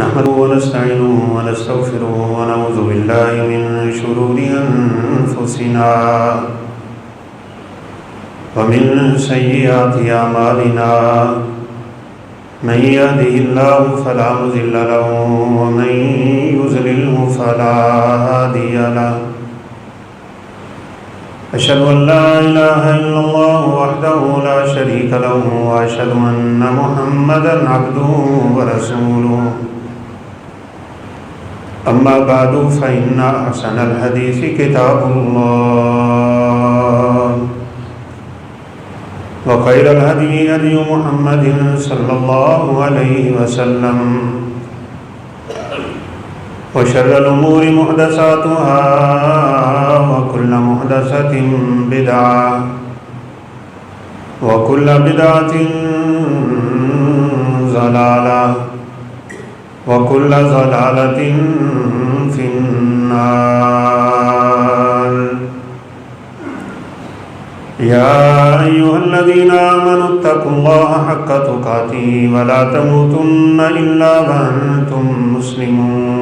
نحمده ونستعينه ونستغفره ونعوذ بالله من شرور أنفسنا ومن سيئات أعمالنا من يهده الله فلا مضل له ومن يضلله فلا هادي له أشهد أن لا إله إلا الله وحده لا شريك له وأشهد أن محمدا عبده ورسوله أما بعد فإن أحسن الحديث كتاب الله وخير الهدي هدي محمد صلى الله عليه وسلم وشر الأمور محدثاتها وكل محدثة بدعة وكل بدعة ضلالة وكل ضلالة في النار. يا أيها الذين آمنوا اتقوا الله حق تقاته ولا تموتن إلا وأنتم مسلمون.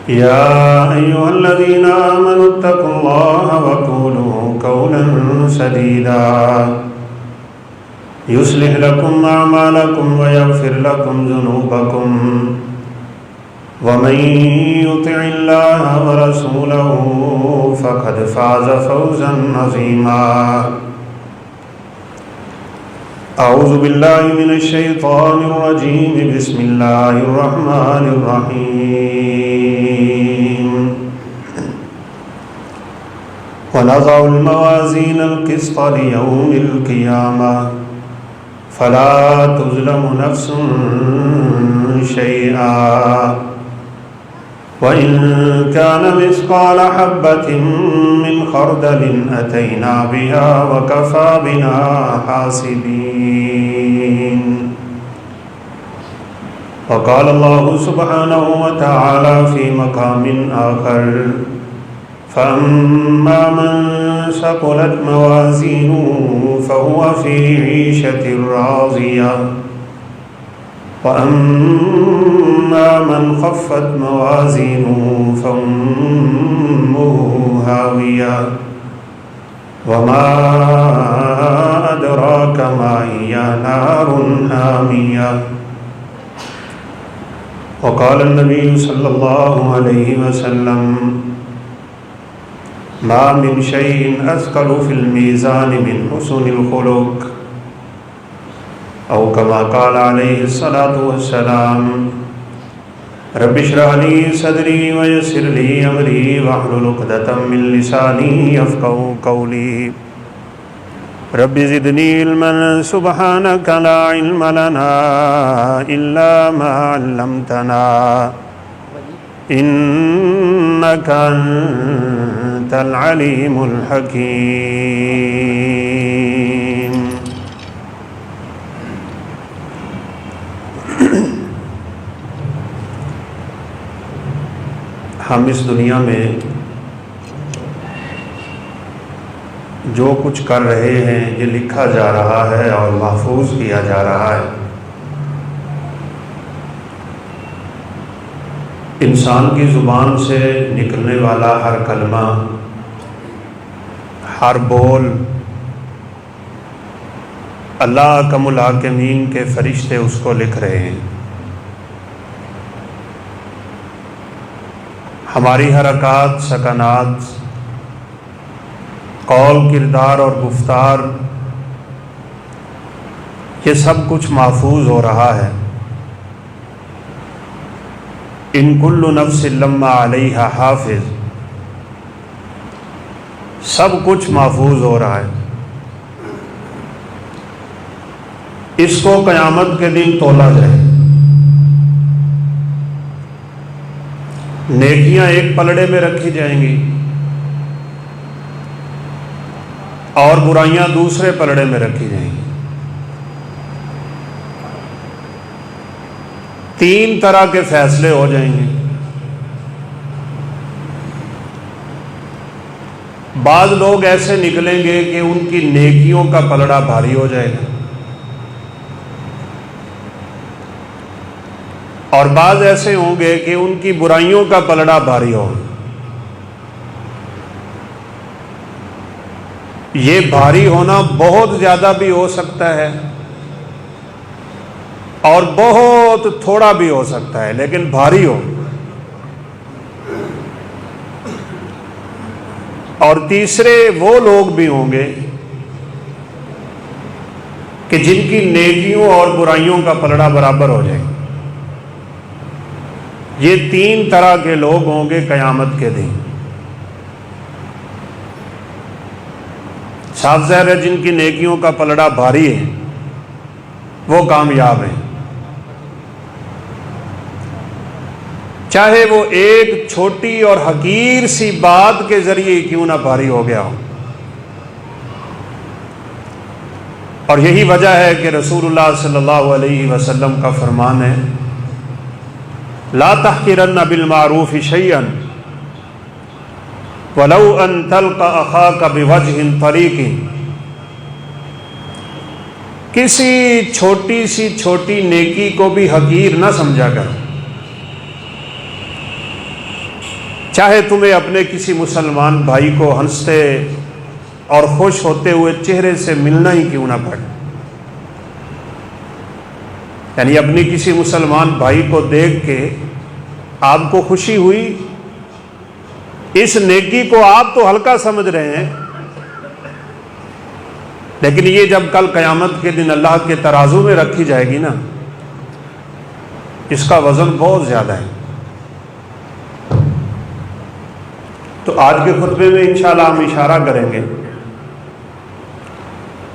يا أيها الذين آمنوا اتقوا الله وقولوا قولا سديدا يصلح لكم أعمالكم ويغفر لكم ذنوبكم ومن يطع الله ورسوله فقد فاز فوزا عظيما. أعوذ بالله من الشيطان الرجيم. بسم الله الرحمن الرحيم. ونضع الموازين القسط ليوم القيامة فلا تظلم نفس شيئا وإن كان مثقال حبة من خردل أتينا بها وكفى بنا حاسبين. وقال الله سبحانه وتعالى في مقام آخر فأما من ثقلت موازينه فهو في عيشة راضية وأما من خفت موازينه فأمه هاوية وما أدراك ما هي نار حامية. وقال النبي صلى الله عليه وسلم ما من شيء أثقل في الميزان من حسن الخلق أو كما قال عليه الصلاة والسلام رب اشرح لي صدري ويسر لي أمري واحلل عقدة من لساني يفقهوا قولي. رب زدني علما سبحانك لا علم لنا إلا ما علمتنا إنك أنت العليم الحكيم. ہم اس دنیا میں جو کچھ کر رہے ہیں یہ لکھا جا رہا ہے اور محفوظ کیا جا رہا ہے. انسان کی زبان سے نکلنے والا ہر کلمہ، ہر بول اللہ اکم الحاکمین کے فرشتے اس کو لکھ رہے ہیں. ہماری حرکات، سکنات، قول، کردار اور گفتار یہ سب کچھ محفوظ ہو رہا ہے. ان کل نفس لما علیہا حافظ، سب کچھ محفوظ ہو رہا ہے. اس کو قیامت کے دن تولا جائے. نیکیاں ایک پلڑے میں رکھی جائیں گی اور برائیاں دوسرے پلڑے میں رکھی جائیں گی. تین طرح کے فیصلے ہو جائیں گے. بعض لوگ ایسے نکلیں گے کہ ان کی نیکیوں کا پلڑا بھاری ہو جائے گا، اور بعض ایسے ہوں گے کہ ان کی برائیوں کا پلڑا بھاری ہوگا۔ یہ بھاری ہونا بہت زیادہ بھی ہو سکتا ہے اور بہت تھوڑا بھی ہو سکتا ہے، لیکن بھاری ہو۔ اور تیسرے وہ لوگ بھی ہوں گے کہ جن کی نیکیوں اور برائیوں کا پلڑا برابر ہو جائے۔ یہ تین طرح کے لوگ ہوں گے قیامت کے دن۔ صاف ظاہر ہے جن کی نیکیوں کا پلڑا بھاری ہے وہ کامیاب ہیں، چاہے وہ ایک چھوٹی اور حقیر سی بات کے ذریعے کیوں نہ بھاری ہو گیا ہو۔ اور یہی وجہ ہے کہ رسول اللہ صلی اللہ علیہ وسلم کا فرمان ہے، لا تحقرن بالمعروف شیئا ولو ان تلقى اخاك بوجه طریق۔ کسی چھوٹی سی چھوٹی نیکی کو بھی حقیر نہ سمجھا کر، چاہے تمہیں اپنے کسی مسلمان بھائی کو ہنستے اور خوش ہوتے ہوئے چہرے سے ملنا ہی کیوں نہ پڑے۔ یعنی اپنی کسی مسلمان بھائی کو دیکھ کے آپ کو خوشی ہوئی، اس نیکی کو آپ تو ہلکا سمجھ رہے ہیں، لیکن یہ جب کل قیامت کے دن اللہ کے ترازو میں رکھی جائے گی نا، اس کا وزن بہت زیادہ ہے۔ تو آج کے خطبے میں انشاءاللہ ہم اشارہ کریں گے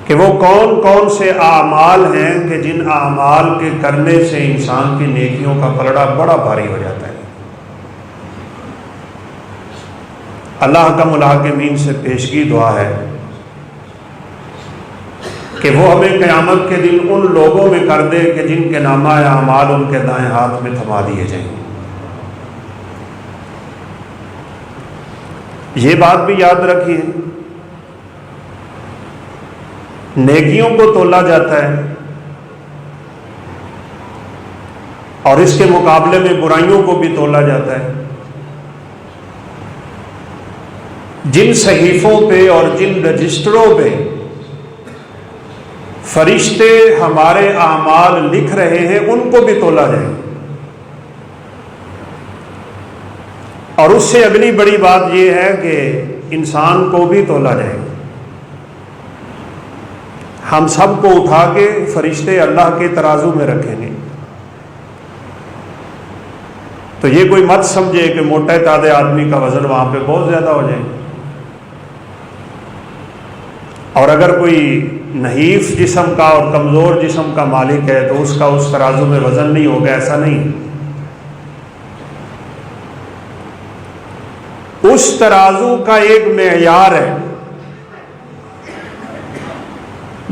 کہ وہ کون کون سے اعمال ہیں کہ جن اعمال کے کرنے سے انسان کی نیکیوں کا پلڑا بڑا بھاری ہو جاتا ہے۔ اللہ کا ملاحقین سے پیشگی دعا ہے کہ وہ ہمیں قیامت کے دن ان لوگوں میں کر دے کہ جن کے نامہ اعمال ان کے دائیں ہاتھ میں تھما دیے جائیں۔ یہ بات بھی یاد رکھیے، نیکیوں کو تولا جاتا ہے اور اس کے مقابلے میں برائیوں کو بھی تولا جاتا ہے۔ جن صحیفوں پہ اور جن رجسٹروں پہ فرشتے ہمارے اعمال لکھ رہے ہیں ان کو بھی تولا جائے، اور اس سے اگلی بڑی بات یہ ہے کہ انسان کو بھی تولا جائے۔ ہم سب کو اٹھا کے فرشتے اللہ کے ترازو میں رکھیں گے۔ تو یہ کوئی مت سمجھے کہ موٹے تازے آدمی کا وزن وہاں پہ بہت زیادہ ہو جائے، اور اگر کوئی نحیف جسم کا اور کمزور جسم کا مالک ہے تو اس کا اس ترازو میں وزن نہیں ہوگا، ایسا نہیں۔ اس ترازو کا ایک معیار ہے۔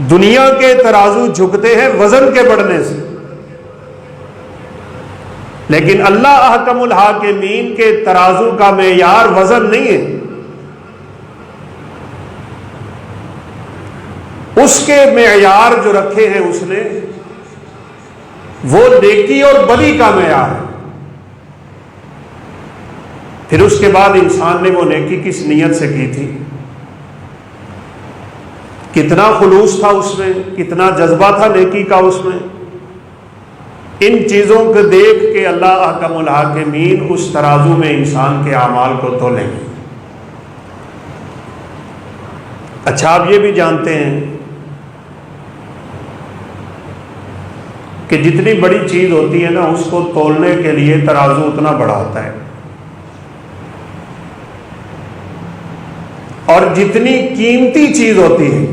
دنیا کے ترازو جھکتے ہیں وزن کے بڑھنے سے، لیکن اللہ احکم الحاکمین کے ترازو کا معیار وزن نہیں ہے، اس کے معیار جو رکھے ہیں اس نے وہ نیکی اور بدی کا معیار ہے۔ پھر اس کے بعد انسان نے وہ نیکی کس نیت سے کی تھی، کتنا خلوص تھا اس میں، کتنا جذبہ تھا نیکی کا اس میں، ان چیزوں کو دیکھ کے اللہ احکم الحاکمین اس ترازو میں انسان کے اعمال کو تولیں گے۔ اچھا، آپ یہ بھی جانتے ہیں کہ جتنی بڑی چیز ہوتی ہے نا اس کو تولنے کے لیے ترازو اتنا بڑا ہوتا ہے، اور جتنی قیمتی چیز ہوتی ہے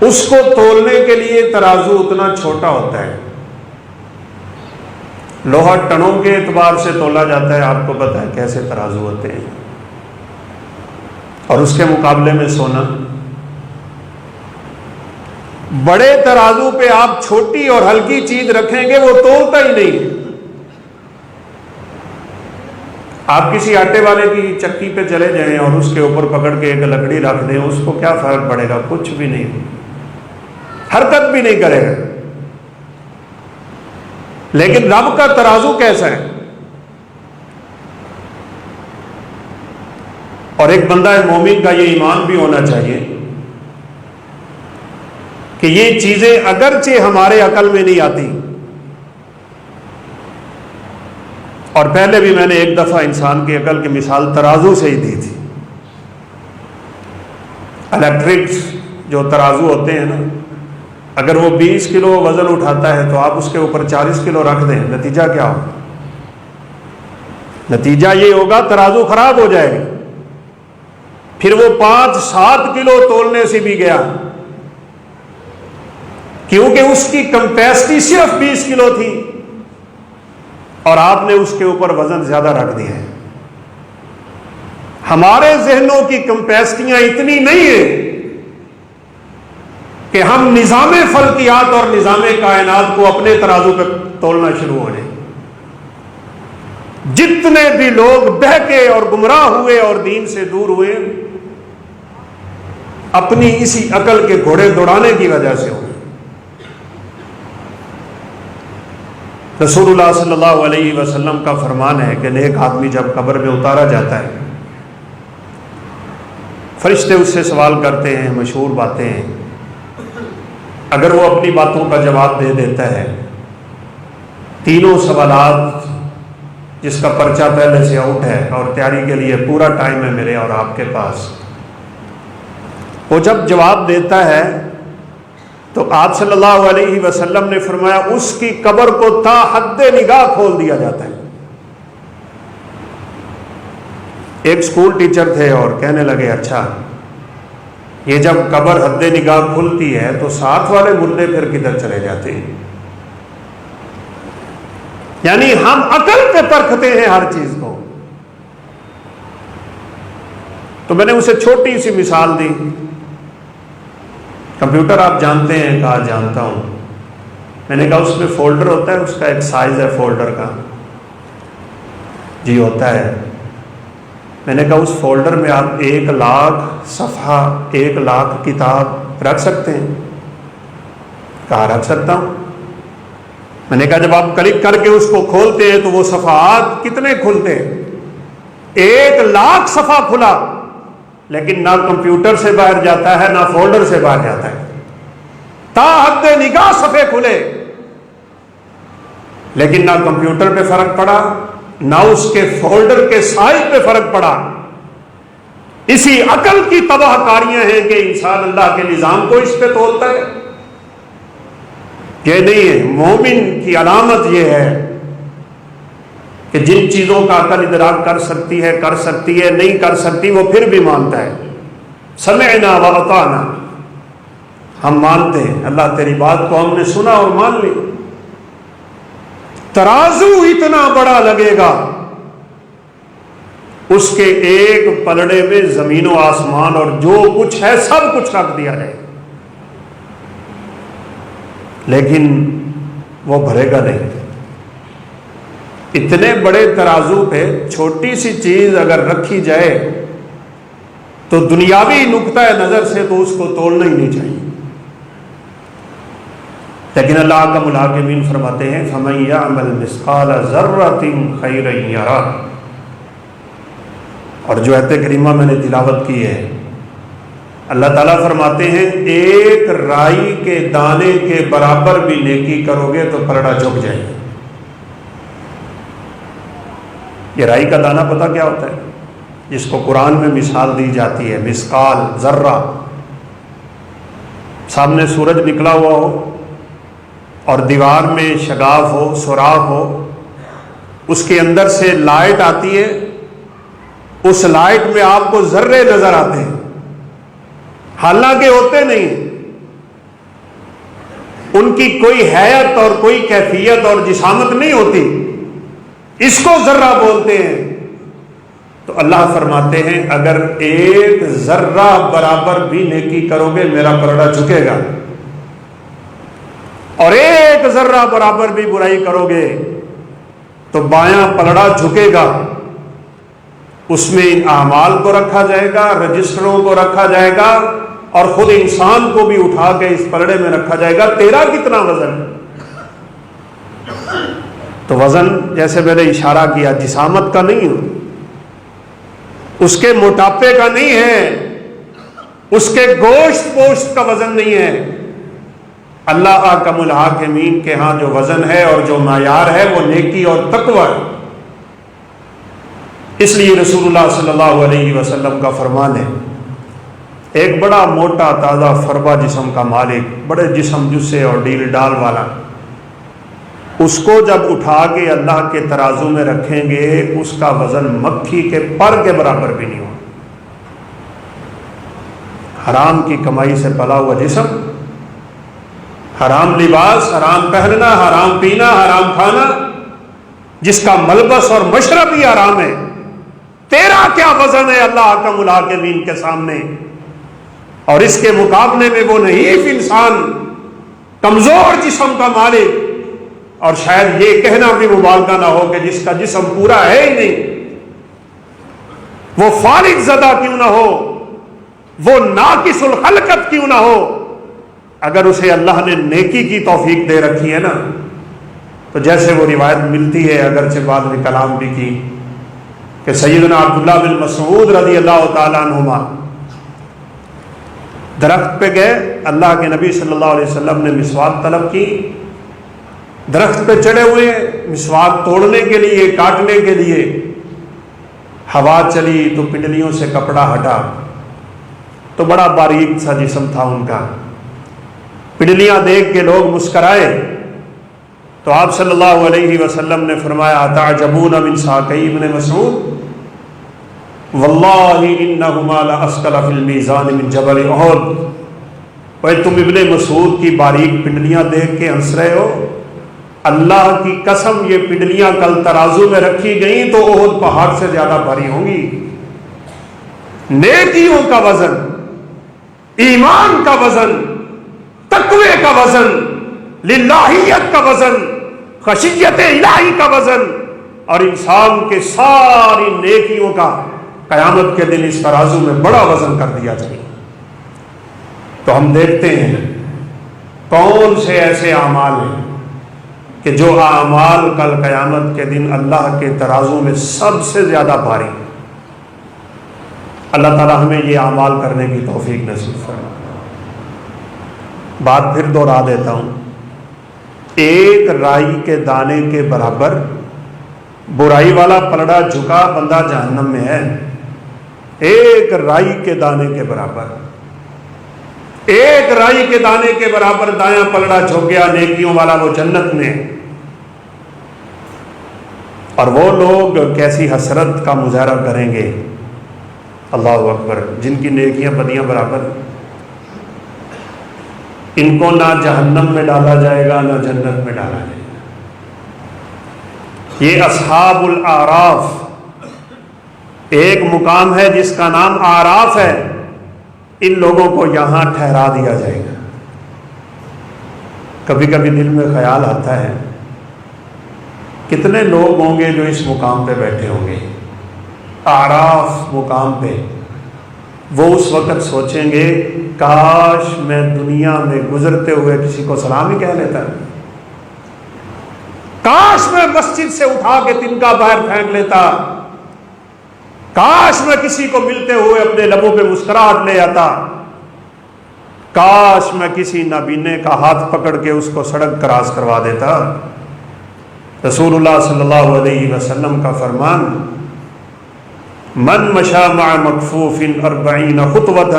اس کو تولنے کے لیے ترازو اتنا چھوٹا ہوتا ہے۔ لوہا ٹنوں کے اعتبار سے تولا جاتا ہے، آپ کو پتہ ہے کیسے ترازو ہوتے ہیں، اور اس کے مقابلے میں سونا، بڑے ترازو پہ آپ چھوٹی اور ہلکی چیز رکھیں گے وہ تولتا ہی نہیں ہے۔ آپ کسی آٹے والے کی چکی پہ چلے جائیں اور اس کے اوپر پکڑ کے ایک لکڑی رکھ دیں، اس کو کیا فرق پڑے گا؟ کچھ بھی نہیں، حرکت بھی نہیں کرے گا۔ لیکن رب کا ترازو کیسا ہے؟ اور ایک بندہ مومن کا یہ ایمان بھی ہونا چاہیے کہ یہ چیزیں اگرچہ ہمارے عقل میں نہیں آتی، اور پہلے بھی میں نے ایک دفعہ انسان کی عقل کی مثال ترازو سے ہی دی تھی۔ الیکٹرک جو ترازو ہوتے ہیں نا، اگر وہ 20 کلو وزن اٹھاتا ہے تو آپ اس کے اوپر 40 کلو رکھ دیں، نتیجہ کیا ہوگا؟ نتیجہ یہ ہوگا ترازو خراب ہو جائے گا۔ پھر وہ 5-7 کلو تولنے سے بھی گیا، کیونکہ اس کی کیپیسٹی صرف 20 کلو تھی اور آپ نے اس کے اوپر وزن زیادہ رکھ دیا ہے۔ ہمارے ذہنوں کی کیپیسٹیاں اتنی نہیں ہیں کہ ہم نظام فلکیات اور نظام کائنات کو اپنے ترازو پہ تولنا شروع ہو جائیں۔ جتنے بھی لوگ بہکے اور گمراہ ہوئے اور دین سے دور ہوئے، اپنی اسی عقل کے گھوڑے دوڑانے کی وجہ سے ہوئے۔ رسول اللہ صلی اللہ علیہ وسلم کا فرمان ہے کہ نیک آدمی جب قبر میں اتارا جاتا ہے، فرشتے اس سے سوال کرتے ہیں، مشہور باتیں ہیں، اگر وہ اپنی باتوں کا جواب دے دیتا ہے، تینوں سوالات جس کا پرچہ پہلے سے آؤٹ ہے اور تیاری کے لیے پورا ٹائم ہے میرے اور آپ کے پاس، وہ جب جواب دیتا ہے تو آپ صلی اللہ علیہ وسلم نے فرمایا اس کی قبر کو تا حد نگاہ کھول دیا جاتا ہے۔ ایک سکول ٹیچر تھے اور کہنے لگے، اچھا یہ جب قبر حد نگاہ کھلتی ہے تو ساتھ والے مردے پھر کدھر چلے جاتے ہیں؟ یعنی ہم عقل پہ پرکھتے ہیں ہر چیز کو۔ تو میں نے اسے چھوٹی سی مثال دی، کمپیوٹر آپ جانتے ہیں؟ کہا جانتا ہوں۔ میں نے کہا اس میں فولڈر ہوتا ہے، اس کا ایک سائز ہے فولڈر کا؟ جی ہوتا ہے۔ میں نے کہا اس فولڈر میں آپ 1,00,000 صفحہ 1,00,000 کتاب رکھ سکتے ہیں؟ کہا رکھ سکتا ہوں۔ میں نے کہا جب آپ کلک کر کے اس کو کھولتے ہیں تو وہ صفحات کتنے کھلتے ہیں؟ 1,00,000 صفحہ کھلا، لیکن نہ کمپیوٹر سے باہر جاتا ہے نہ فولڈر سے باہر جاتا ہے، تا حد نگاہ صفحے کھلے، لیکن نہ کمپیوٹر پہ فرق پڑا نہ اس کے فولڈر کے سائز پہ فرق پڑا۔ اسی عقل کی تباہ کاریاں ہیں کہ انسان اللہ کے نظام کو اس پہ تولتا ہے۔ یہ نہیں ہے، مومن کی علامت یہ ہے کہ جن چیزوں کا عقل ادراک کر سکتی ہے نہیں کر سکتی، وہ پھر بھی مانتا ہے۔ سمعنا واطعنا، ہم مانتے ہیں، اللہ تیری بات کو ہم نے سنا اور مان لی۔ ترازو اتنا بڑا لگے گا، اس کے ایک پلڑے میں زمین و آسمان اور جو کچھ ہے سب کچھ رکھ دیا جائے، لیکن وہ بھرے گا نہیں۔ اتنے بڑے ترازو پہ چھوٹی سی چیز اگر رکھی جائے تو دنیاوی نقطہ نظر سے تو اس کو تولنا ہی نہیں چاہیے، لیکن اللہ کا الحاکمین فرماتے ہیں فَمَن يَعْمَلْ مِثْقَالَ ذَرَّةٍ خَيْرًا يَرَهُ۔ اور جو آیت کریمہ میں نے تلاوت کی ہے، اللہ تعالیٰ فرماتے ہیں ایک رائی کے دانے کے برابر بھی نیکی کرو گے تو پلڑا جھک جائے گا۔ یہ رائی کا دانہ پتہ کیا ہوتا ہے؟ جس کو قرآن میں مثال دی جاتی ہے، مثقال، ذرہ۔ سامنے سورج نکلا ہوا ہو اور دیوار میں شگاف ہو، سوراخ ہو، اس کے اندر سے لائٹ آتی ہے، اس لائٹ میں آپ کو ذرے نظر آتے ہیں، حالانکہ ہوتے نہیں، ان کی کوئی حیت اور کوئی کیفیت اور جسامت نہیں ہوتی، اس کو ذرہ بولتے ہیں۔ تو اللہ فرماتے ہیں اگر ایک ذرہ برابر بھی نیکی کرو گے میرا پلڑا جھکے گا، اور ایک ذرہ برابر بھی برائی کرو گے تو بایاں پلڑا جھکے گا۔ اس میں ان اعمال کو رکھا جائے گا، رجسٹروں کو رکھا جائے گا، اور خود انسان کو بھی اٹھا کے اس پلڑے میں رکھا جائے گا، تیرا کتنا وزن ہے؟ تو وزن جیسے میں نے اشارہ کیا جسامت کا نہیں ہے، اس کے موٹاپے کا نہیں ہے، اس کے گوشت پوشت کا وزن نہیں ہے۔ اللہ احکم الحاکمین کے ہاں جو وزن ہے اور جو معیار ہے وہ نیکی اور تقوی ہے۔ اس لیے رسول اللہ صلی اللہ علیہ وسلم کا فرمان ہے، ایک بڑا موٹا تازہ فربا جسم کا مالک، بڑے جسم جسے اور ڈیل ڈال والا، اس کو جب اٹھا کے اللہ کے ترازو میں رکھیں گے اس کا وزن مکھی کے پر کے برابر بھی نہیں ہوگا۔ حرام کی کمائی سے پلا ہوا جسم، حرام لباس، حرام پہننا، حرام پینا، حرام کھانا، جس کا ملبس اور مشرب ہی حرام ہے، تیرا کیا وزن ہے اللہ احکم الحاکمین کے سامنے؟ اور اس کے مقابلے میں وہ نحیف انسان، کمزور جسم کا مالک، اور شاید یہ کہنا بھی مبالغہ نہ ہو کہ جس کا جسم پورا ہے ہی نہیں، وہ فارغ زدہ کیوں نہ ہو، وہ ناقص الخلقت کیوں نہ ہو، اگر اسے اللہ نے نیکی کی توفیق دے رکھی ہے نا، تو جیسے وہ روایت ملتی ہے، اگرچہ بعد میں کلام بھی کی، کہ سیدنا عبداللہ بن مسعود رضی اللہ تعالیٰ عنہما درخت پہ گئے، اللہ کے نبی صلی اللہ علیہ وسلم نے مسواک طلب کی، درخت پہ چڑھے ہوئے مسواک توڑنے کے لیے، کاٹنے کے لیے، ہوا چلی تو پنڈلیوں سے کپڑا ہٹا، تو بڑا باریک سا جسم تھا ان کا، پنڈلیاں دیکھ کے لوگ مسکرائے، تو آپ صلی اللہ علیہ وسلم نے فرمایا تعجبون من ساقی ابن مسعود واللہ انہما لاسقل فی المیزان من جبل احد۔ بھائی تم ابن مسعود کی باریک پنڈلیاں دیکھ کے ہنس رہے ہو، اللہ کی قسم یہ پنڈلیاں کل ترازو میں رکھی گئیں تو احد پہاڑ سے زیادہ بھاری ہوں گی۔ نیکیوں کا وزن، ایمان کا وزن، تقوی کا وزن، للہیت کا وزن، خشیت الہی کا وزن، اور انسان کے ساری نیکیوں کا قیامت کے دن اس ترازو میں بڑا وزن کر دیا جائے۔ تو ہم دیکھتے ہیں کون سے ایسے اعمال ہیں کہ جو اعمال کل قیامت کے دن اللہ کے ترازو میں سب سے زیادہ بھاری ہیں۔ اللہ تعالیٰ ہمیں یہ اعمال کرنے کی توفیق نصیب فرمائے۔ بات پھر دوہرا دیتا ہوں، ایک رائی کے دانے کے برابر برائی والا پلڑا جھکا بندہ جہنم میں ہے، ایک رائی کے دانے کے برابر، ایک رائی کے دانے کے برابر دایاں پلڑا جھک گیا نیکیوں والا، وہ جنت میں۔ اور وہ لوگ کیسی حسرت کا مظاہرہ کریں گے، اللہ اکبر، جن کی نیکیاں بدیاں برابر، ان کو نہ جہنم میں ڈالا جائے گا نہ جنت میں ڈالا جائے گا۔ یہ اصحاب الاعراف، ایک مقام ہے جس کا نام اعراف ہے، ان لوگوں کو یہاں ٹھہرا دیا جائے گا۔ کبھی کبھی دل میں خیال آتا ہے کتنے لوگ ہوں گے جو اس مقام پہ بیٹھے ہوں گے، اعراف مقام پہ، وہ اس وقت سوچیں گے کاش میں دنیا میں گزرتے ہوئے کسی کو سلام ہی کہہ لیتا، کاش میں مسجد سے اٹھا کے تنکا باہر پھینک لیتا، کاش میں کسی کو ملتے ہوئے اپنے لبوں پہ مسکراہٹ لے آتا، کاش میں کسی نابینے کا ہاتھ پکڑ کے اس کو سڑک کراس کروا دیتا۔ رسول اللہ صلی اللہ علیہ وسلم کا فرمان، من مشى مع مکفوف 40 خطوة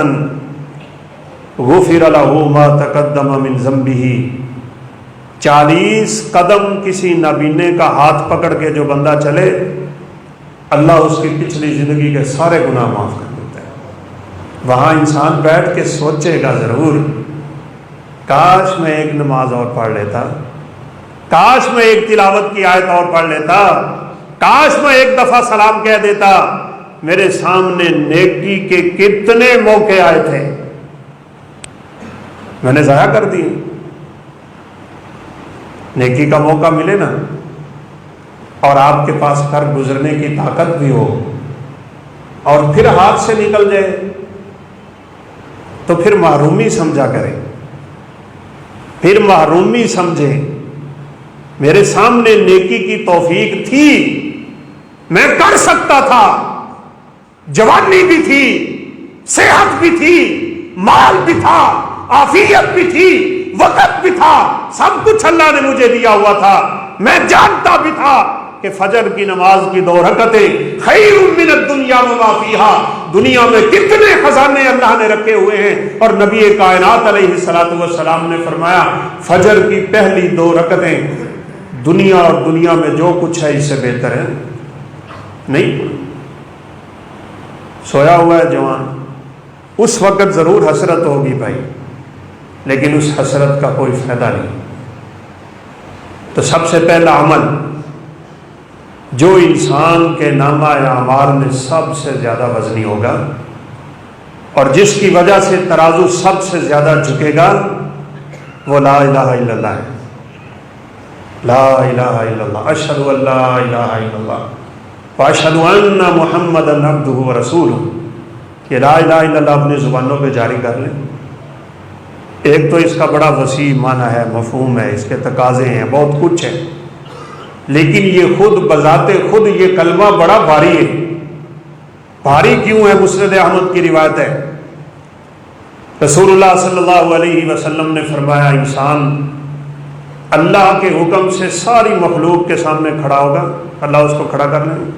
غفر له ما تقدم من ذنبه۔ 40 قدم کسی نابینے کا ہاتھ پکڑ کے جو بندہ چلے، اللہ اس کی پچھلی زندگی کے سارے گناہ معاف کر دیتا ہے۔ وہاں انسان بیٹھ کے سوچے گا ضرور، کاش میں ایک نماز اور پڑھ لیتا، کاش میں ایک تلاوت کی آیت اور پڑھ لیتا، کاش میں ایک دفعہ سلام کہہ دیتا۔ میرے سامنے نیکی کے کتنے موقع آئے تھے، میں نے ضائع کر دی۔ نیکی کا موقع ملے نا، اور آپ کے پاس کر گزرنے کی طاقت بھی ہو، اور پھر ہاتھ سے نکل جائے تو پھر محرومی سمجھا کرے، پھر محرومی سمجھے۔ میرے سامنے نیکی کی توفیق تھی، میں کر سکتا تھا، جوانی بھی تھی، صحت بھی تھی، مال بھی تھا، عافیت بھی تھی، وقت بھی تھا، سب کچھ اللہ نے مجھے دیا ہوا تھا۔ میں جانتا بھی تھا کہ فجر کی نماز کی 2 رکعتیں خیر من الدنیا وما فیہا، دنیا میں کتنے خزانے اللہ نے رکھے ہوئے ہیں، اور نبی کائنات علیہ الصلوۃ والسلام نے فرمایا فجر کی پہلی 2 رکعتیں دنیا اور دنیا میں جو کچھ ہے اس سے بہتر ہے نہیں۔ سویا ہوا ہے جوان، اس وقت ضرور حسرت ہوگی بھائی، لیکن اس حسرت کا کوئی فائدہ نہیں۔ تو سب سے پہلا عمل جو انسان کے نامہ اعمال میں سب سے زیادہ وزنی ہوگا اور جس کی وجہ سے ترازو سب سے زیادہ جھکے گا، وہ لا الہ الا اللہ ہے۔ لا الہ الا اللہ، اشہد ان لا الہ الا اللہ واشہد ان محمدا عبدہ ورسولہ۔ یہ لا الہ الا اللہ اپنی زبانوں پہ جاری کر لیں۔ ایک تو اس کا بڑا وسیع معنی ہے، مفہوم ہے، اس کے تقاضے ہیں، بہت کچھ ہے، لیکن یہ خود بذات خود یہ کلمہ بڑا بھاری ہے۔ بھاری کیوں ہے؟ مسند احمد کی روایت ہے، رسول اللہ صلی اللہ علیہ وسلم نے فرمایا انسان اللہ کے حکم سے ساری مخلوق کے سامنے کھڑا ہوگا، اللہ اس کو کھڑا کر لیں گے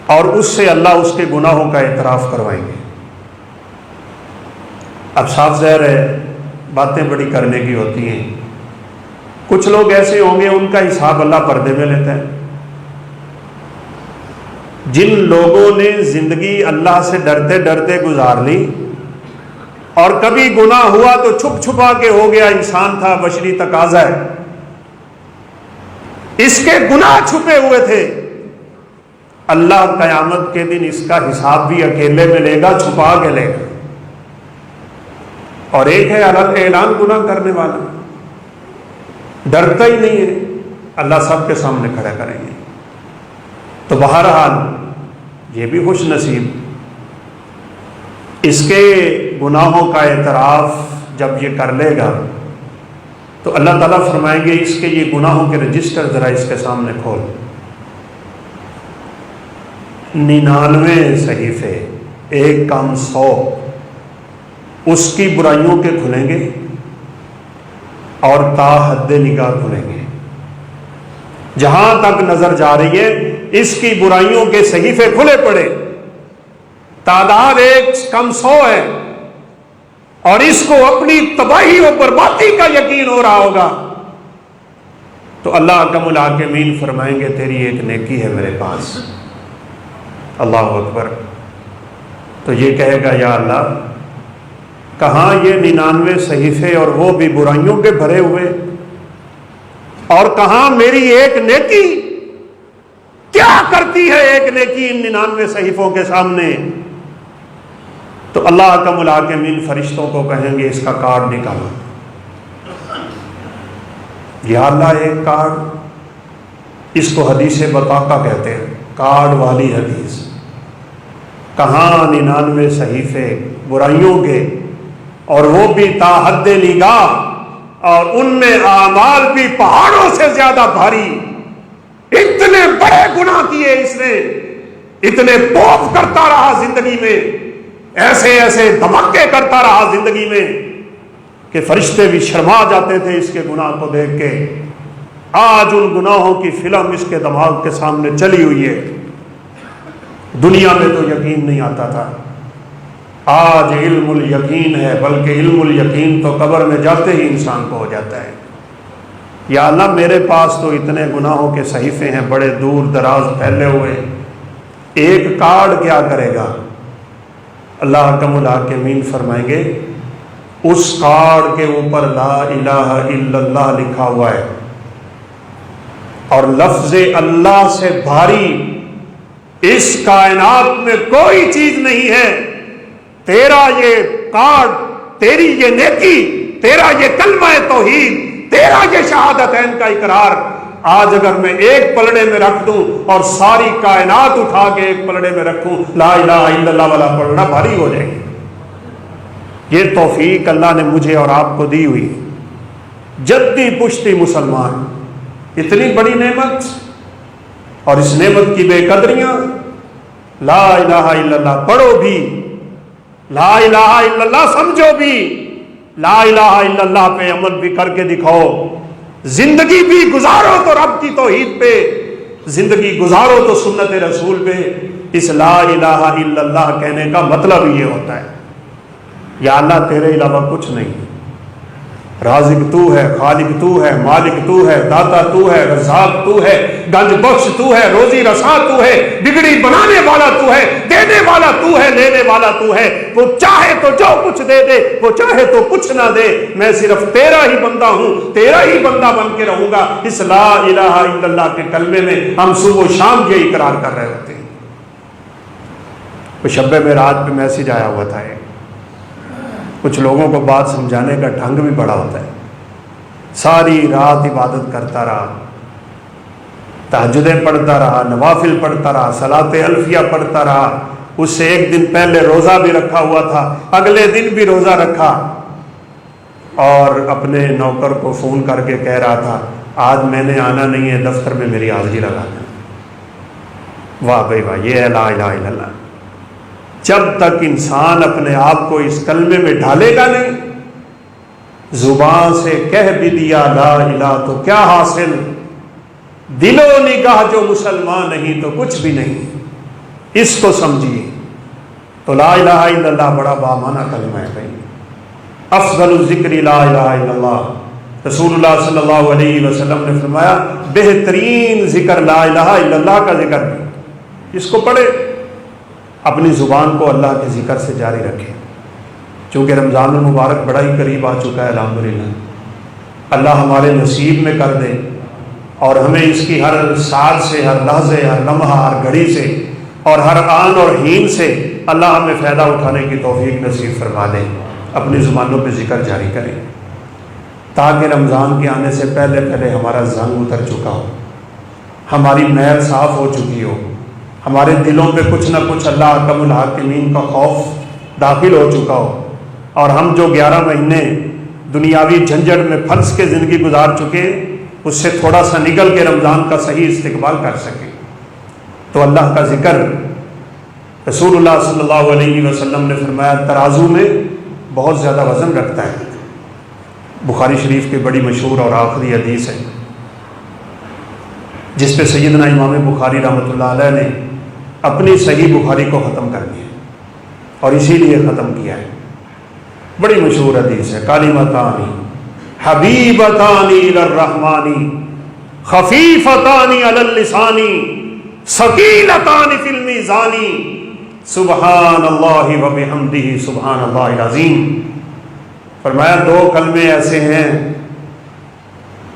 اور اس سے اللہ اس کے گناہوں کا اعتراف کروائیں گے۔ اب صاف ظاہر ہے باتیں بڑی کرنے کی ہوتی ہیں، کچھ لوگ ایسے ہوں گے ان کا حساب اللہ پردے میں لیتا ہے۔ جن لوگوں نے زندگی اللہ سے ڈرتے ڈرتے گزار لی اور کبھی گناہ ہوا تو چھپ چھپا کے ہو گیا، انسان تھا، بشری تقاضا ہے، اس کے گناہ چھپے ہوئے تھے، اللہ قیامت کے دن اس کا حساب بھی اکیلے میں لے گا، چھپا کے لے گا۔ اور ایک ہے اعلان گناہ کرنے والا، ڈرتا ہی نہیں ہے، اللہ سب کے سامنے کھڑا کریں گے۔ تو بہرحال یہ بھی خوش نصیب، اس کے گناہوں کا اعتراف جب یہ کر لے گا تو اللہ تعالیٰ فرمائیں گے اس کے یہ گناہوں کے رجسٹر ذرا اس کے سامنے کھول۔ 99 صحیفے، ایک کام 100 اس کی برائیوں کے کھلیں گے اور تا حد نگاہ کھلیں گے۔ جہاں تک نظر جا رہی ہے اس کی برائیوں کے صحیفے کھلے پڑے، تعداد ایک کم 100 ہے، اور اس کو اپنی تباہی و بربادی کا یقین ہو رہا ہوگا تو اللہ اکرم الحاکمین فرمائیں گے تیری ایک نیکی ہے میرے پاس۔ اللہ اکبر۔ تو یہ کہے گا یا اللہ کہاں یہ 99 صحیفے اور وہ بھی برائیوں کے بھرے ہوئے، اور کہاں میری ایک نیکی؟ کیا کرتی ہے ایک نیکی ان 99 صحیفوں کے سامنے؟ تو اللہ اکرم الحاکمین فرشتوں کو کہیں گے اس کا کارڈ نکالو۔ یا اللہ ایک کارڈ، اس کو حدیث بطاقہ کہتے ہیں، کارڈ والی حدیث۔ کہاں 99 صحیفے برائیوں کے، اور وہ بھی تا حد نگاہ، اور ان میں اعمال بھی پہاڑوں سے زیادہ بھاری۔ اتنے بڑے گناہ کیے اس نے، اتنے توف کرتا رہا زندگی میں، ایسے ایسے دھماکے کرتا رہا زندگی میں کہ فرشتے بھی شرما جاتے تھے اس کے گناہ کو دیکھ کے۔ آج ان گناہوں کی فلم اس کے دماغ کے سامنے چلی ہوئی ہے، دنیا میں تو یقین نہیں آتا تھا، آج علم الیقین ہے، بلکہ علم الیقین تو قبر میں جاتے ہی انسان کو ہو جاتا ہے۔ یا اللہ میرے پاس تو اتنے گناہوں کے صحیفے ہیں، بڑے دور دراز پھیلے ہوئے، ایک کارڈ کیا کرے گا؟ اللہ حکم الحاکمین فرمائیں گے اس کارڈ کے اوپر لا الہ الا اللہ لکھا ہوا ہے، اور لفظ اللہ سے بھاری اس کائنات میں کوئی چیز نہیں ہے۔ تیرا یہ کارڈ، تیری یہ نیکی، تیرا یہ کلمہ توحید، تیرا یہ شہادتین کا اقرار آج اگر میں ایک پلڑے میں رکھ دوں اور ساری کائنات اٹھا کے ایک پلڑے میں رکھوں، لا الہ الا اللہ والا پلڑا بھاری ہو جائے گی۔ یہ توفیق اللہ نے مجھے اور آپ کو دی ہوئی، جدی پشتی مسلمان، اتنی بڑی نعمت اور اس نعمت کی بے قدریاں۔ لا الہ الا اللہ پڑھو بھی، لا الہ الا اللہ سمجھو بھی، لا الہ الا اللہ پہ عمل بھی کر کے دکھاؤ، زندگی بھی گزارو تو رب کی توحید پہ، زندگی گزارو تو سنت رسول پہ۔ اس لا الہ الا اللہ کہنے کا مطلب یہ ہوتا ہے، یا اللہ تیرے علاوہ کچھ نہیں، رازق تو ہے، خالق تو ہے، مالک تو ہے، داتا تو ہے، رزاق تو ہے، گنج بخش تو ہے، روزی رسا تو ہے، بگڑی بنانے والا تو ہے، دینے والا تو ہے، لینے والا تو ہے۔ وہ چاہے تو جو کچھ دے دے، وہ چاہے تو کچھ نہ دے، میں صرف تیرا ہی بندہ ہوں، تیرا ہی بندہ بن کے رہوں گا۔ اس لا الہ الا اللہ کے کلمے میں ہم صبح و شام یہ اقرار کر رہے ہوتے ہیں۔ وہ شب معراج پہ میسج آیا ہوا تھا، کچھ لوگوں کو بات سمجھانے کا ڈھنگ بھی بڑا ہوتا ہے، ساری رات عبادت کرتا رہا، تہجدیں پڑھتا رہا، نوافل پڑھتا رہا، صلاۃ الفیہ پڑھتا رہا، اس سے ایک دن پہلے روزہ بھی رکھا ہوا تھا، اگلے دن بھی روزہ رکھا، اور اپنے نوکر کو فون کر کے کہہ رہا تھا آج میں نے آنا نہیں ہے، دفتر میں میری حاضری لگا دیں۔ واہ بھائی واہ، یہ ہے لا الہ الا اللہ۔ جب تک انسان اپنے آپ کو اس کلمے میں ڈھالے گا نہیں، زبان سے کہہ بھی دیا لا الہ تو کیا حاصل، دل و نگاہ جو مسلمان نہیں تو کچھ بھی نہیں۔ اس کو سمجھیے تو لا الہ الا اللہ بڑا بامانہ کلمہ ہے بھائی۔ افضل الذکر لا الہ الا اللہ، رسول اللہ صلی اللہ علیہ وسلم نے فرمایا بہترین ذکر لا الہ الا اللہ کا ذکر ہے۔ اس کو پڑھے، اپنی زبان کو اللہ کے ذکر سے جاری رکھے، چونکہ رمضان المبارک بڑا ہی قریب آ چکا ہے الحمدللہ۔ اللہ ہمارے نصیب میں کر دے اور ہمیں اس کی ہر ساتھ سے، ہر لحظے، ہر لمحہ، ہر گھڑی سے اور ہر آن اور ہین سے اللہ ہمیں فائدہ اٹھانے کی توفیق نصیب فرما دے۔ اپنی زبانوں پہ ذکر جاری کریں تاکہ رمضان کے آنے سے پہلے پہلے ہمارا زنگ اتر چکا ہو، ہماری میل صاف ہو چکی ہو، ہمارے دلوں پہ کچھ نہ کچھ اللہ حکم الحاکمین کا خوف داخل ہو چکا ہو، اور ہم جو 11 مہینے دنیاوی جھنجھٹ میں پھنس کے زندگی گزار چکے اس سے تھوڑا سا نکل کے رمضان کا صحیح استقبال کر سکیں۔ تو اللہ کا ذکر، رسول اللہ صلی اللہ علیہ وسلم نے فرمایا ترازو میں بہت زیادہ وزن رکھتا ہے۔ بخاری شریف کی بڑی مشہور اور آخری حدیث ہے جس پہ سیدنا امام بخاری رحمۃ اللہ علیہ نے اپنی صحیح بخاری کو ختم کر دیا اور اسی لیے ختم کیا ہے۔ بڑی مشہور حدیث ہے، کلمتان حبیبتان الی الرحمن خفیفتان علی اللسان ثقیلتان فی المیزان سبحان اللہ وبحمدہ سبحان اللہ العظیم۔ فرمایا دو کلمے ایسے ہیں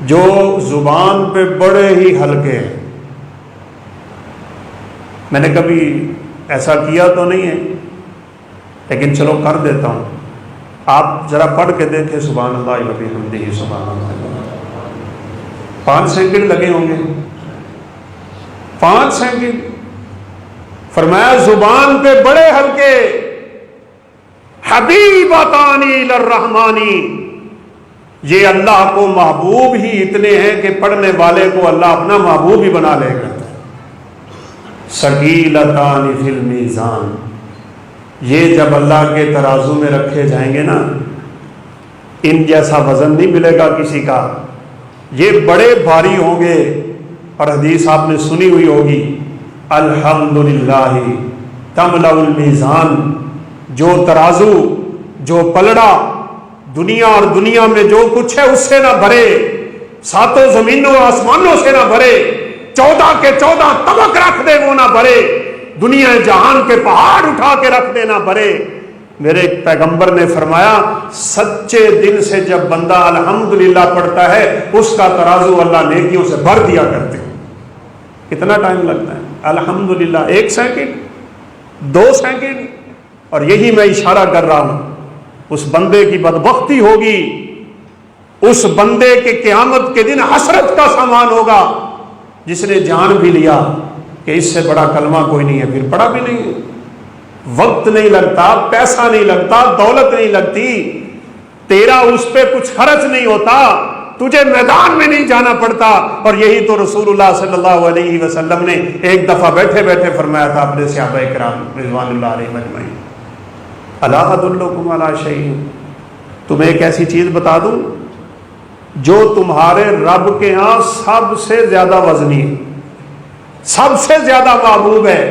جو زبان پہ بڑے ہی ہلکے ہیں۔ میں نے کبھی ایسا کیا تو نہیں ہے لیکن چلو کر دیتا ہوں، آپ ذرا پڑھ کے دیکھیں سبحان اللہ وبحمدہ سبحان اللہ۔ 5 سیکنڈ لگے ہوں گے، 5 سیکنڈ۔ فرمایا زبان پہ بڑے ہلکے، حبیبتان الی الرحمن، یہ اللہ کو محبوب ہی اتنے ہیں کہ پڑھنے والے کو اللہ اپنا محبوب ہی بنا لے گا۔ ثقیلتان فی المیزان، یہ جب اللہ کے ترازو میں رکھے جائیں گے نا، ان جیسا وزن نہیں ملے گا کسی کا، یہ بڑے بھاری ہوں گے۔ اور حدیث آپ نے سنی ہوئی ہوگی، الحمدللہ تملأ المیزان، جو ترازو، جو پلڑا دنیا اور دنیا میں جو کچھ ہے اس سے نہ بھرے، 7 زمینوں اور آسمانوں سے نہ بھرے، 14 کے 14 طبق رکھ دے وہ نہ بھرے، دنیا جہان کے پہاڑ اٹھا کے رکھ دے نہ بھرے۔ میرے پیغمبر نے فرمایا سچے دل سے جب بندہ الحمدللہ پڑھتا ہے اس کا ترازو اللہ نیکیوں سے بھر دیا کرتے ہیں۔ کتنا ٹائم لگتا ہے؟ الحمدللہ 1 سیکنڈ، 2 سیکنڈ۔ اور یہی میں اشارہ کر رہا ہوں، اس بندے کی بدبختی ہوگی، اس بندے کے قیامت کے دن حسرت کا سامان ہوگا جس نے جان بھی لیا کہ اس سے بڑا کلمہ کوئی نہیں ہے، پھر پڑھا بھی نہیں ہے، وقت نہیں لگتا، پیسہ نہیں لگتا، دولت نہیں لگتی، تیرا اس پہ کچھ خرچ نہیں ہوتا، تجھے میدان میں نہیں جانا پڑتا. اور یہی تو رسول اللہ صلی اللہ علیہ وسلم نے ایک دفعہ بیٹھے بیٹھے فرمایا تھا اپنے صحابہ کرام رضوان اللہ علیہم اجمعین، الا ادلکم علی شیء، تمہیں ایک ایسی چیز بتا دوں جو تمہارے رب کے ہاں سب سے زیادہ وزنی ہے، سب سے زیادہ محبوب ہے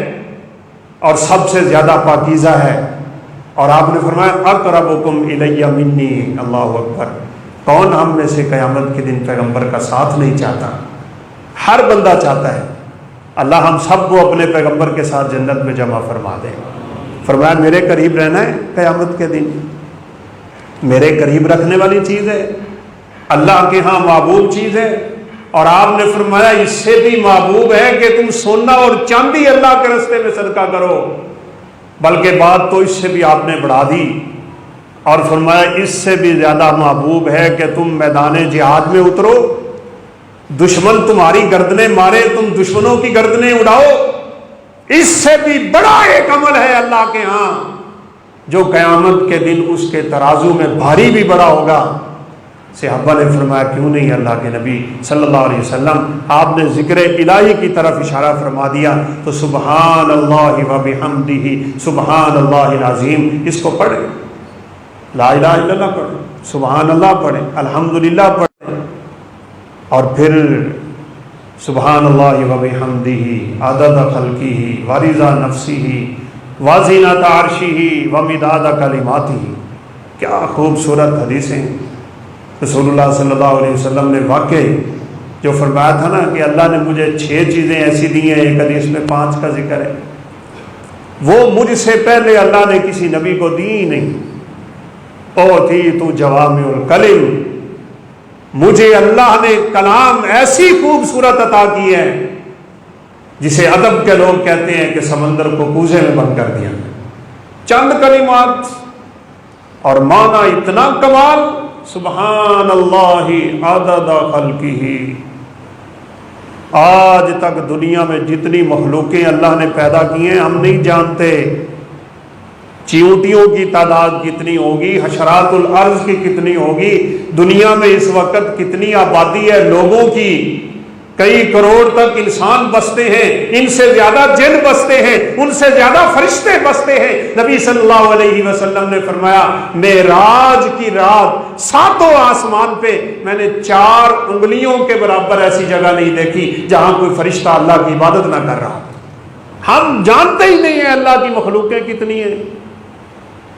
اور سب سے زیادہ پاکیزہ ہے. اور آپ نے فرمایا اقربکم الی منی، اللہ اکبر، کون ہم میں سے قیامت کے دن پیغمبر کا ساتھ نہیں چاہتا؟ ہر بندہ چاہتا ہے اللہ ہم سب کو اپنے پیغمبر کے ساتھ جنت میں جمع فرما دے. فرمایا میرے قریب رہنا ہے قیامت کے دن، میرے قریب رکھنے والی چیز ہے، اللہ کے ہاں محبوب چیز ہے. اور آپ نے فرمایا اس سے بھی محبوب ہے کہ تم سونا اور چاندی اللہ کے راستے میں صدقہ کرو، بلکہ بات تو اس سے بھی آپ نے بڑھا دی اور فرمایا اس سے بھی زیادہ محبوب ہے کہ تم میدان جہاد میں اترو، دشمن تمہاری گردنیں مارے، تم دشمنوں کی گردنیں اڑاؤ. اس سے بھی بڑا ایک عمل ہے اللہ کے ہاں جو قیامت کے دن اس کے ترازو میں بھاری بھی بڑا ہوگا. صحابہ نے فرمایا کیوں نہیں اللہ کے نبی صلی اللہ علیہ وسلم؟ آپ نے ذکر الہی کی طرف اشارہ فرما دیا تو سبحان اللہ و بحمدہ سبحان اللہ العظیم، اس کو پڑھیں، لا الہ الا اللہ پڑھیں، سبحان اللہ پڑھیں، الحمدللہ پڑھیں، اور پھر سبحان اللہ و بحمدہ عدد خلقہ ورضا نفسہ وزینۃ عرشہ ومداد کلماتہ. کیا خوبصورت حدیثیں رسول اللہ صلی اللہ علیہ وسلم نے واقعی جو فرمایا تھا نا کہ اللہ نے مجھے 6 چیزیں ایسی دی ہیں، ایک حدیث میں 5 کا ذکر ہے، وہ مجھ سے پہلے اللہ نے کسی نبی کو دی ہی نہیں. اوتیت جوامع الکلم، مجھے اللہ نے کلام ایسی خوبصورت عطا کی ہے جسے ادب کے لوگ کہتے ہیں کہ سمندر کو کوزے میں بند کر دیا. چند کلمات اور معنی اتنا کمال، سبحان اللہ عدد خلقہ. آج تک دنیا میں جتنی مخلوقیں اللہ نے پیدا کی ہیں ہم نہیں جانتے چیونٹیوں کی تعداد کتنی ہوگی، حشرات الارض کی کتنی ہوگی، دنیا میں اس وقت کتنی آبادی ہے لوگوں کی، کئی کروڑ تک انسان بستے ہیں، ان سے زیادہ جن بستے ہیں، ان سے زیادہ فرشتے بستے ہیں. نبی صلی اللہ علیہ وسلم نے فرمایا معراج کی رات 7 آسمان پہ میں نے 4 انگلیوں کے برابر ایسی جگہ نہیں دیکھی جہاں کوئی فرشتہ اللہ کی عبادت نہ کر رہا. ہم جانتے ہی نہیں ہیں اللہ کی مخلوقیں کتنی ہیں.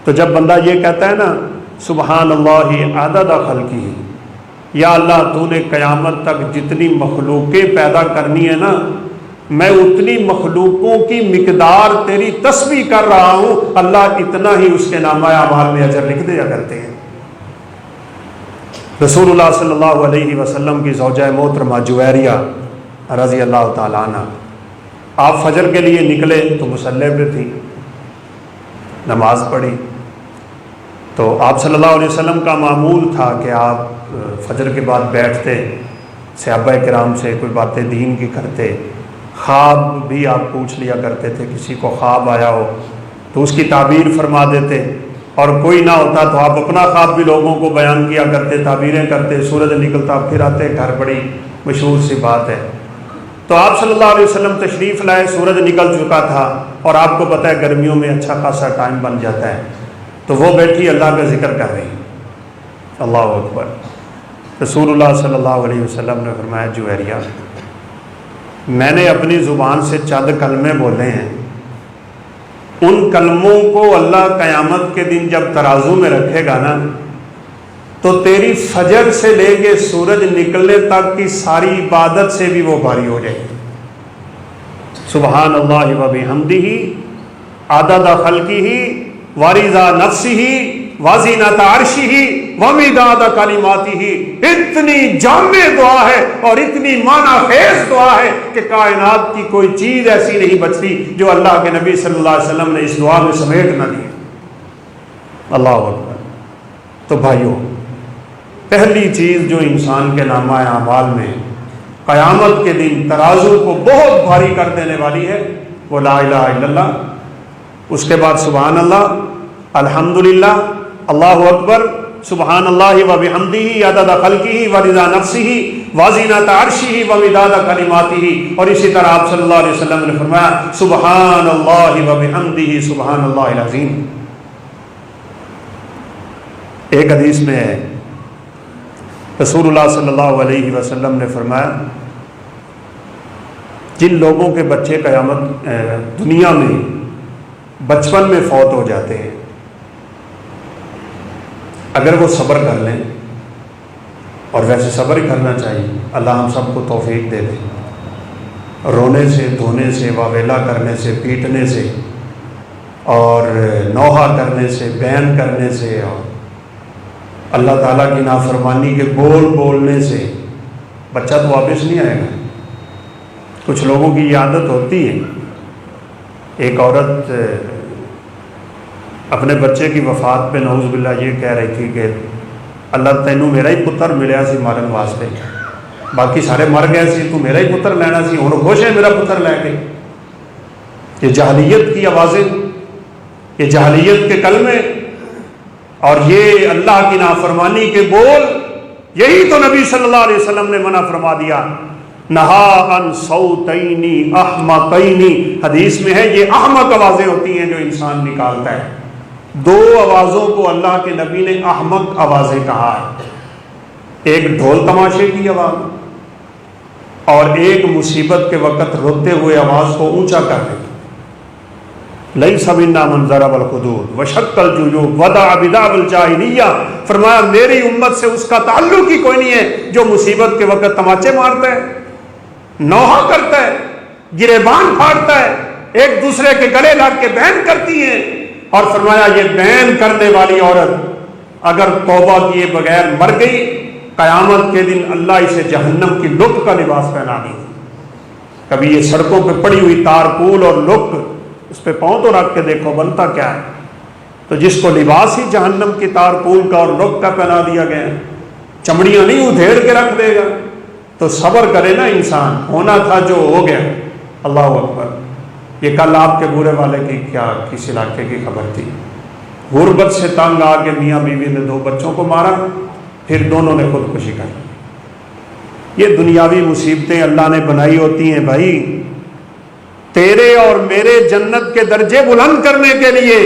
تو جب بندہ یہ کہتا ہے نا سبحان اللہ عدد خلقہ، یا اللہ تو نے قیامت تک جتنی مخلوقیں پیدا کرنی ہے نا، میں اتنی مخلوقوں کی مقدار تیری تسبیح کر رہا ہوں، اللہ اتنا ہی اس کے نامہ اعمال میں اجر لکھ دیا کرتے ہیں. رسول اللہ صلی اللہ علیہ وسلم کی زوجہ محترمہ جویریہ رضی اللہ تعالیٰ عنہ، آپ فجر کے لیے نکلے تو مصلی پہ تھی، نماز پڑھی تو آپ صلی اللہ علیہ وسلم کا معمول تھا کہ آپ فجر کے بعد بیٹھتے، صحابہ کرام سے کوئی باتیں دین کی کرتے، خواب بھی آپ پوچھ لیا کرتے تھے، کسی کو خواب آیا ہو تو اس کی تعبیر فرما دیتے، اور کوئی نہ ہوتا تو آپ اپنا خواب بھی لوگوں کو بیان کیا کرتے، تعبیریں کرتے. سورج نکلتا پھر آتے گھر، بڑی مشہور سی بات ہے. تو آپ صلی اللہ علیہ وسلم تشریف لائے، سورج نکل چکا تھا اور آپ کو پتہ ہے گرمیوں میں اچھا خاصا ٹائم بن جاتا ہے، تو وہ بیٹھی اللہ کا ذکر کر رہی. اللہ اکبر. رسول اللہ صلی اللہ علیہ وسلم نے فرمایا جویریہ میں نے اپنی زبان سے چند کلمے بولے ہیں، ان کلموں کو اللہ قیامت کے دن جب ترازو میں رکھے گا نا تو تیری فجر سے لے کے سورج نکلنے تک کی ساری عبادت سے بھی وہ بھاری ہو جائے گی. سبحان اللہ و بحمدہ عدد خلقہ ورضا نفسہ وزینۃ عرشہ ومداد کلماتہ. اتنی جامع دعا ہے اور اتنی معنی خیز دعا ہے کہ کائنات کی کوئی چیز ایسی نہیں بچتی جو اللہ کے نبی صلی اللہ علیہ وسلم نے اس دعا میں سمیٹ نہ دی. اللہ اکبر. تو بھائیو پہلی چیز جو انسان کے نامہ اعمال میں قیامت کے دن ترازو کو بہت بھاری کر دینے والی ہے وہ لا الہ الا اللہ، اس کے بعد سبحان اللہ، الحمدللہ، اللہ اکبر، سبحان اللہ و بحمدہ عدد خلقہ و رضا نفسہ و زینۃ عرشہ و مداد کلماتہ، اور اسی طرح آپ صلی اللہ علیہ وسلم نے فرمایا سبحان اللہ و بحمدہ سبحان اللہ العظیم۔ ایک حدیث میں ہے رسول اللہ صلی اللہ علیہ وسلم نے فرمایا جن لوگوں کے بچے قیامت دنیا میں بچپن میں فوت ہو جاتے ہیں، اگر وہ صبر کر لیں، اور ویسے صبر ہی کرنا چاہیے، اللہ ہم سب کو توفیق دے دے، رونے سے، دھونے سے، واویلا کرنے سے، پیٹنے سے، اور نوحہ کرنے سے، بیان کرنے سے، اور اللہ تعالیٰ کی نافرمانی کے بولنے سے بچہ تو واپس نہیں آئے گا۔ کچھ لوگوں کی یہ عادت ہوتی ہے، ایک عورت اپنے بچے کی وفات پہ نعوذ باللہ یہ کہہ رہی تھی کہ اللہ تینوں میرا ہی پتر ملیا سی مارن واسطے، باقی سارے مر گئے سی، تو میرا ہی پتر لینا سی، ہن خوش ہے میرا پتر لے کے۔ یہ جاہلیت کی آوازیں، یہ جاہلیت کے کلمے، اور یہ اللہ کی نافرمانی کے بول، یہی تو نبی صلی اللہ علیہ وسلم نے منع فرما دیا، نہا عن صوتین احمقین، حدیث میں ہے یہ احمق آوازیں ہوتی ہیں جو انسان نکالتا ہے۔ دو آوازوں کو اللہ کے نبی نے احمق آوازیں کہا ہے، ایک ڈھول تماشے کی آواز اور ایک مصیبت کے وقت روتے ہوئے آواز کو اونچا کر دے۔ لیس منا من ضرب الخدود وشق الجیوب ودعا بدعوى الجاہلیہ، فرمایا میری امت سے اس کا تعلق ہی کوئی نہیں ہے جو مصیبت کے وقت تماچے مارتا ہے، نوحہ کرتا ہے، گریبان پھاڑتا ہے، ایک دوسرے کے گلے لگ کے بین کرتی ہیں، اور فرمایا یہ بین کرنے والی عورت اگر توبہ کیے بغیر مر گئی، قیامت کے دن اللہ اسے جہنم کی لک کا لباس پہنا دے۔ کبھی یہ سڑکوں پہ پڑی ہوئی تارپول اور لک، اس پہ پاؤں تو رکھ کے دیکھو بنتا کیا ہے، تو جس کو لباس ہی جہنم کی تارپول کا اور لک کا پہنا دیا گیا، چمڑیاں نہیں ادھیڑ کے رکھ دے گا۔ تو صبر کرے نا انسان، ہونا تھا جو ہو گیا، اللہ اکبر۔ یہ کل آپ کے بورے والے کی کیا کس علاقے کی خبر تھی، غربت سے تنگ آ کے میاں بیوی نے دو بچوں کو مارا، پھر دونوں نے خودکشی کر لی۔ یہ دنیاوی مصیبتیں اللہ نے بنائی ہوتی ہیں بھائی، تیرے اور میرے جنت کے درجے بلند کرنے کے لیے،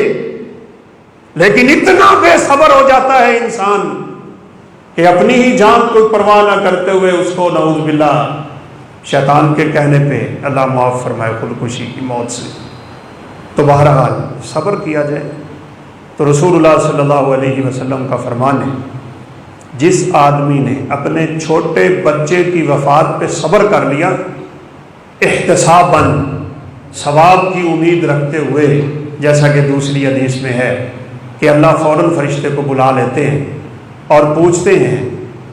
لیکن اتنا بے صبر ہو جاتا ہے انسان کہ اپنی ہی جان کو پرواہ نہ کرتے ہوئے اس کو نعوذ باللہ شیطان کے کہنے پہ اللہ معاف فرمائے خودکشی کی موت سے۔ تو بہرحال صبر کیا جائے۔ تو رسول اللہ صلی اللہ علیہ وسلم کا فرمان ہے جس آدمی نے اپنے چھوٹے بچے کی وفات پہ صبر کر لیا، احتساباً، ثواب کی امید رکھتے ہوئے، جیسا کہ دوسری حدیث میں ہے کہ اللہ فوراً فرشتے کو بلا لیتے ہیں اور پوچھتے ہیں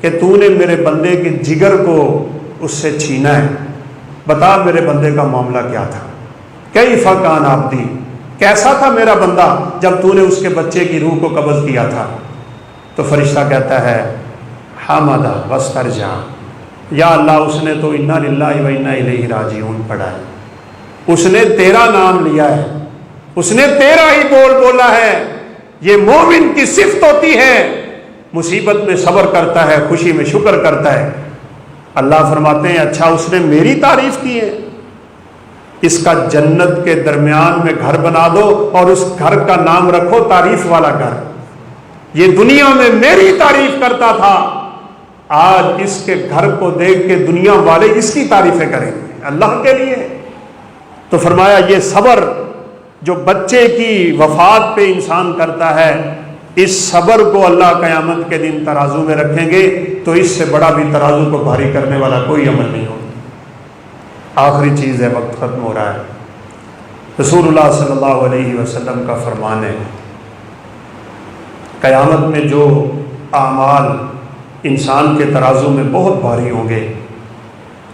کہ تو نے میرے بندے کے جگر کو اس سے چھینا ہے، بتا میرے بندے کا معاملہ کیا تھا، کیف کان عبدی، کیسا تھا میرا بندہ جب تو نے اس کے بچے کی روح کو قبض کیا تھا؟ تو فرشتہ کہتا ہے حمدہ واسترجع، یا اللہ اس نے تو انا للہ و انا الیہ راجعون پڑھا ہے، اس نے تیرا نام لیا ہے، اس نے تیرا ہی بول بولا ہے۔ یہ مومن کی صفت ہوتی ہے، مصیبت میں صبر کرتا ہے، خوشی میں شکر کرتا ہے۔ اللہ فرماتے ہیں اچھا اس نے میری تعریف کی ہے، اس کا جنت کے درمیان میں گھر بنا دو اور اس گھر کا نام رکھو تعریف والا گھر، یہ دنیا میں میری تعریف کرتا تھا، آج اس کے گھر کو دیکھ کے دنیا والے اس کی تعریفیں کریں گے اللہ کے لیے۔ تو فرمایا یہ صبر جو بچے کی وفات پہ انسان کرتا ہے، اس صبر کو اللہ قیامت کے دن ترازو میں رکھیں گے تو اس سے بڑا بھی ترازو کو بھاری کرنے والا کوئی عمل نہیں ہوگا۔ آخری چیز ہے، وقت ختم ہو رہا ہے۔ رسول اللہ صلی اللہ علیہ وسلم کا فرمان ہے قیامت میں جو اعمال انسان کے ترازو میں بہت بھاری ہوں گے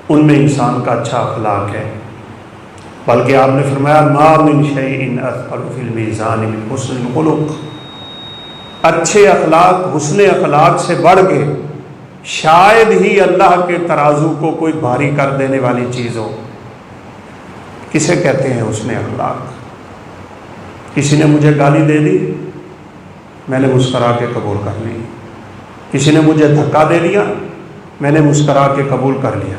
ان میں انسان کا اچھا اخلاق ہے، بلکہ آپ نے فرمایا ما من شیء اثقل فی المیزان من حسن الخلق، اچھے اخلاق حسن اخلاق سے بڑھ کے شاید ہی اللہ کے ترازو کو کوئی بھاری کر دینے والی چیز ہو۔ کسے کہتے ہیں حسن اخلاق؟ کسی نے مجھے گالی دے دی، میں نے مسکرا کے قبول کر لی۔ کسی نے مجھے دھکا دے دیا، میں نے مسکرا کے قبول کر لیا۔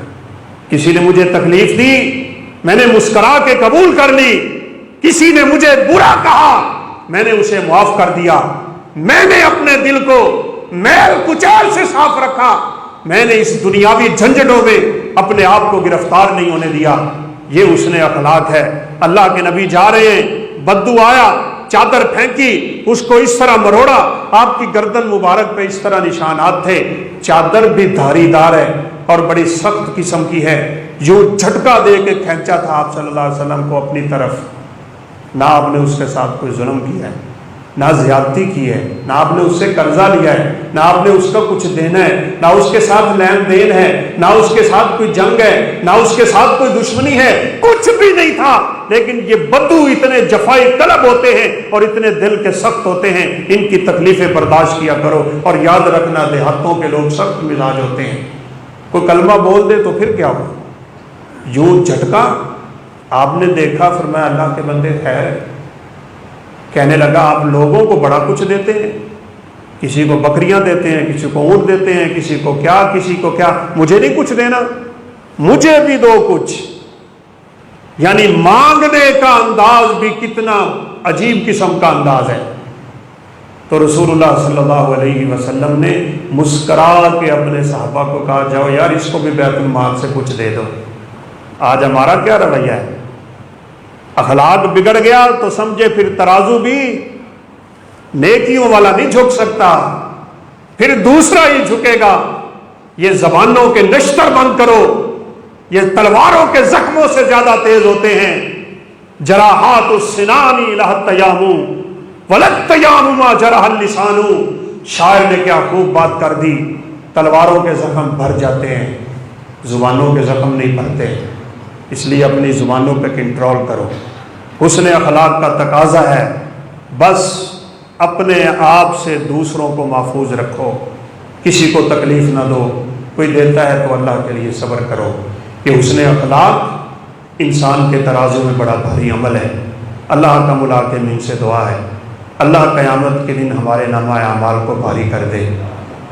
کسی نے مجھے تکلیف دی، میں نے مسکرا کے قبول کر لی۔ کسی نے مجھے برا کہا، میں نے اسے معاف کر دیا۔ میں نے اپنے دل کو میل کچیل سے صاف رکھا۔ میں نے اس دنیاوی جھنجھٹوں میں اپنے آپ کو گرفتار نہیں ہونے دیا۔ یہ حسن اخلاق ہے۔ اللہ کے نبی جا رہے ہیں، بدو آیا، چادر پھینکی، اس کو اس طرح مروڑا، آپ کی گردن مبارک پہ اس طرح نشانات تھے۔ چادر بھی دھاری دار ہے اور بڑی سخت قسم کی ہے، یوں جھٹکا دے کے کھینچا تھا آپ صلی اللہ علیہ وسلم کو اپنی طرف۔ نہ آپ نے اس کے ساتھ کوئی ظلم کیا ہے، نہ زیادتی کی ہے، نہ آپ نے اس سے قرضہ لیا ہے، نہ آپ نے اس کا کچھ دینا ہے، نہ اس کے ساتھ لین دین ہے، نہ اس کے ساتھ کوئی جنگ ہے، نہ اس کے ساتھ کوئی دشمنی ہے، کچھ بھی نہیں تھا۔ لیکن یہ بدو اتنے جفائی طلب ہوتے ہیں اور اتنے دل کے سخت ہوتے ہیں، ان کی تکلیفیں برداشت کیا کرو۔ اور یاد رکھنا، دیہاتوں کے لوگ سخت مزاج ہوتے ہیں، کوئی کلمہ بول دے تو پھر کیا ہو، یوں جھٹکا۔ آپ نے دیکھا، فرمایا اللہ کے بندے خیر ہے۔ کہنے لگا آپ لوگوں کو بڑا کچھ دیتے ہیں، کسی کو بکریاں دیتے ہیں، کسی کو اونٹ دیتے ہیں، کسی کو کیا کسی کو کیا، مجھے نہیں کچھ دینا، مجھے بھی دو کچھ۔ یعنی مانگنے کا انداز بھی کتنا عجیب قسم کا انداز ہے۔ تو رسول اللہ صلی اللہ علیہ وسلم نے مسکرا کے اپنے صحابہ کو کہا جاؤ یار اس کو بھی بیت المال سے کچھ دے دو۔ آج ہمارا کیا رویہ ہے؟ اخلاق بگڑ گیا تو سمجھے پھر ترازو بھی نیکیوں والا نہیں جھک سکتا، پھر دوسرا ہی جھکے گا۔ یہ زبانوں کے نشتر بند کرو، یہ تلواروں کے زخموں سے زیادہ تیز ہوتے ہیں۔ جراحات السنان لہ التیام وللتیام ما جرح اللسان۔ شاعر نے کیا خوب بات کر دی، تلواروں کے زخم بھر جاتے ہیں، زبانوں کے زخم نہیں بھرتے۔ اس لیے اپنی زبانوں پہ کنٹرول کرو۔ حسن اخلاق کا تقاضا ہے بس اپنے آپ سے دوسروں کو محفوظ رکھو، کسی کو تکلیف نہ دو، کوئی دیتا ہے تو اللہ کے لیے صبر کرو۔ یہ حسن اخلاق انسان کے ترازو میں بڑا بھاری عمل ہے۔ اللہ کا ملاقے میں ان سے دعا ہے، اللہ قیامت کے دن ہمارے نامہ اعمال کو بھاری کر دے،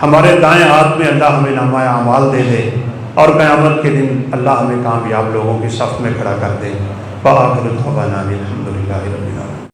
ہمارے دائیں ہاتھ میں اللہ ہمیں نامہ اعمال دے دے، اور قیامت کے دن اللہ ہمیں کامیاب لوگوں کی صف میں کھڑا کر دے۔ وآخر دعوانا الحمد للہ رب العالمین۔